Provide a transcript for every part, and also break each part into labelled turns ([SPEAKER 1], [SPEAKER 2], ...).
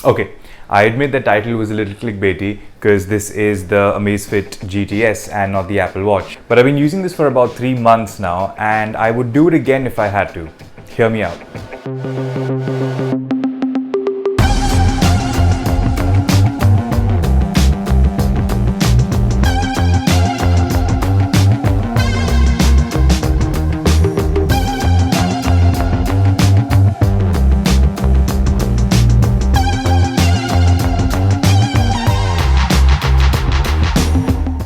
[SPEAKER 1] Okay, I admit the title was a little clickbaity because this is the Amazfit GTS and not the Apple Watch. But I've been using this for about 3 months now and I would do it again if I had to. Hear me out.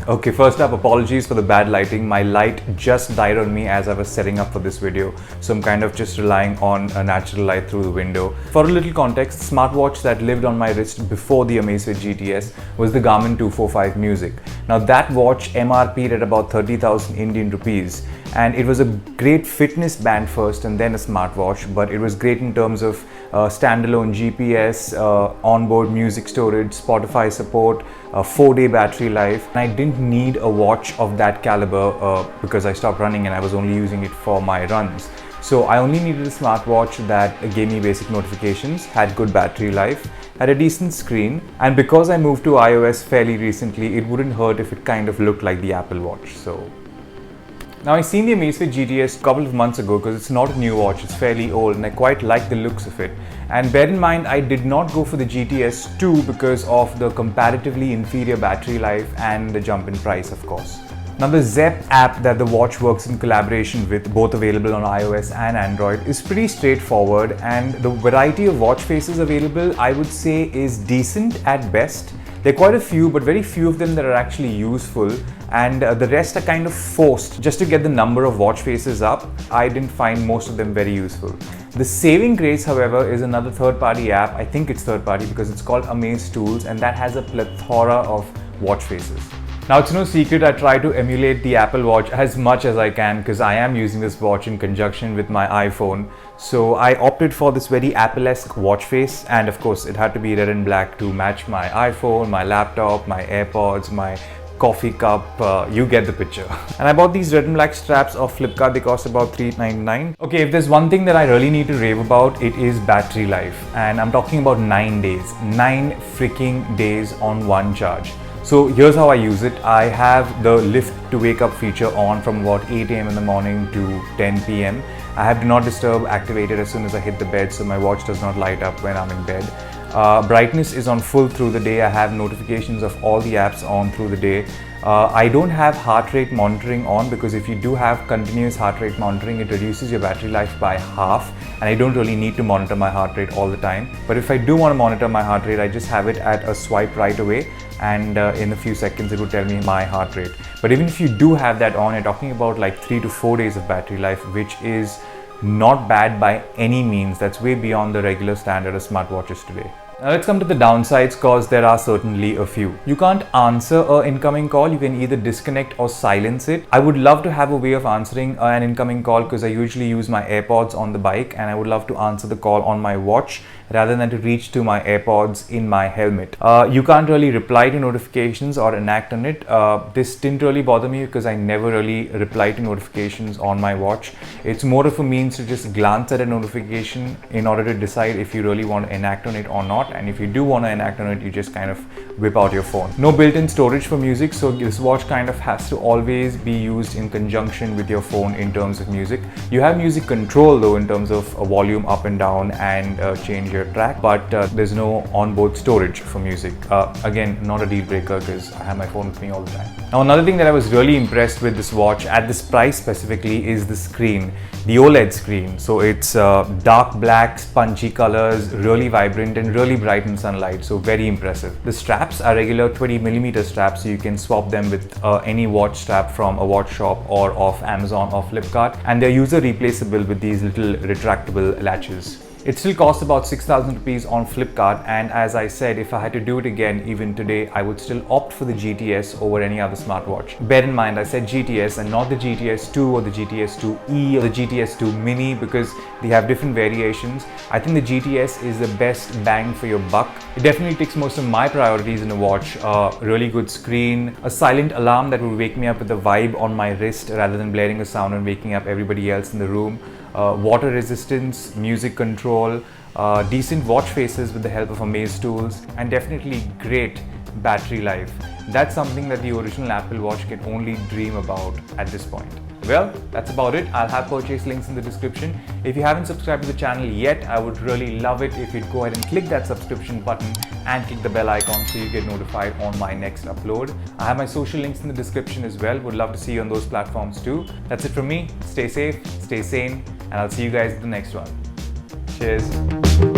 [SPEAKER 1] Okay, first up, apologies for the bad lighting. My light just died on me as I was setting up for this video, so I'm kind of just relying on a natural light through the window. For a little context, the smartwatch that lived on my wrist before the Amazfit GTS was the Garmin 245 Music. Now that watch MRP'd at about 30,000 Indian rupees, and it was a great fitness band first and then a smartwatch, but it was great in terms of standalone GPS, onboard music storage, Spotify support, 4-day battery life. And I didn't need a watch of that caliber because I stopped running and I was only using it for my runs. So I only needed a smartwatch that gave me basic notifications, had good battery life, had a decent screen, and because I moved to iOS fairly recently, it wouldn't hurt if it kind of looked like the Apple Watch. So now I seen the Amazfit GTS a couple of months ago because it's not a new watch, it's fairly old and I quite like the looks of it. And bear in mind, I did not go for the GTS 2 because of the comparatively inferior battery life and the jump in price, of course. Now the Zepp app that the watch works in collaboration with, both available on iOS and Android, is pretty straightforward, and the variety of watch faces available I would say is decent at best. There are quite a few, but very few of them that are actually useful, and the rest are kind of forced just to get the number of watch faces up. I didn't find most of them very useful. The saving grace, however, is another third-party app. I think it's third-party because it's called Amaze Tools, and that has a plethora of watch faces. Now it's no secret I try to emulate the Apple Watch as much as I can because I am using this watch in conjunction with my iPhone. So I opted for this very Apple-esque watch face, and of course it had to be red and black to match my iPhone, my laptop, my AirPods, my coffee cup, you get the picture. And I bought these red and black straps off Flipkart. They cost about $3.99. Okay, if there's one thing that I really need to rave about, it is battery life. And I'm talking about 9 days. 9 freaking days on one charge. So here's how I use it. I have the lift to wake up feature on from about 8 AM in the morning to 10 PM. I have do not disturb activated as soon as I hit the bed, so my watch does not light up when I'm in bed. Brightness is on full through the day. I have notifications of all the apps on through the day. I don't have heart rate monitoring on because if you do have continuous heart rate monitoring, it reduces your battery life by half, and I don't really need to monitor my heart rate all the time. But if I do want to monitor my heart rate, I just have it at a swipe right away, and in a few seconds it would tell me my heart rate. But even if you do have that on, you're talking about like 3 to 4 days of battery life, which is not bad by any means. That's way beyond the regular standard of smartwatches today. Now let's come to the downsides, because there are certainly a few. You can't answer an incoming call. You can either disconnect or silence it. I would love to have a way of answering an incoming call because I usually use my AirPods on the bike, and I would love to answer the call on my watch rather than to reach to my AirPods in my helmet. You can't really reply to notifications or enact on it. This didn't really bother me because I never really reply to notifications on my watch. It's more of a means to just glance at a notification in order to decide if you really want to enact on it or not. And if you do want to enact on it, you just kind of whip out your phone. No built-in storage for music, so this watch kind of has to always be used in conjunction with your phone in terms of music. You have music control though in terms of volume up and down and change your track, but there's no onboard storage for music. Again, not a deal breaker because I have my phone with me all the time. Now another thing that I was really impressed with this watch at this price specifically is the screen, the OLED screen. So it's dark black, punchy colors, really vibrant and really bright in sunlight, so very impressive. The straps are regular 20mm straps, so you can swap them with any watch strap from a watch shop or off Amazon or Flipkart, and they're user replaceable with these little retractable latches. It still costs about 6,000 rupees on Flipkart, and as I said, if I had to do it again even today, I would still opt for the GTS over any other smartwatch. Bear in mind, I said GTS and not the GTS 2 or the GTS 2e or the GTS 2 mini because they have different variations. I think the GTS is the best bang for your buck. It definitely ticks most of my priorities in a watch. Really good screen, a silent alarm that would wake me up with a vibe on my wrist rather than blaring a sound and waking up everybody else in the room. Water resistance, music control, decent watch faces with the help of Amaze tools, and definitely great battery life. That's something that the original Apple Watch can only dream about at this point. Well, that's about it. I'll have purchase links in the description. If you haven't subscribed to the channel yet, I would really love it if you'd go ahead and click that subscription button and click the bell icon so you get notified on my next upload. I have my social links in the description as well. Would love to see you on those platforms too. That's it from me. Stay safe, stay sane, and I'll see you guys in the next one. Cheers.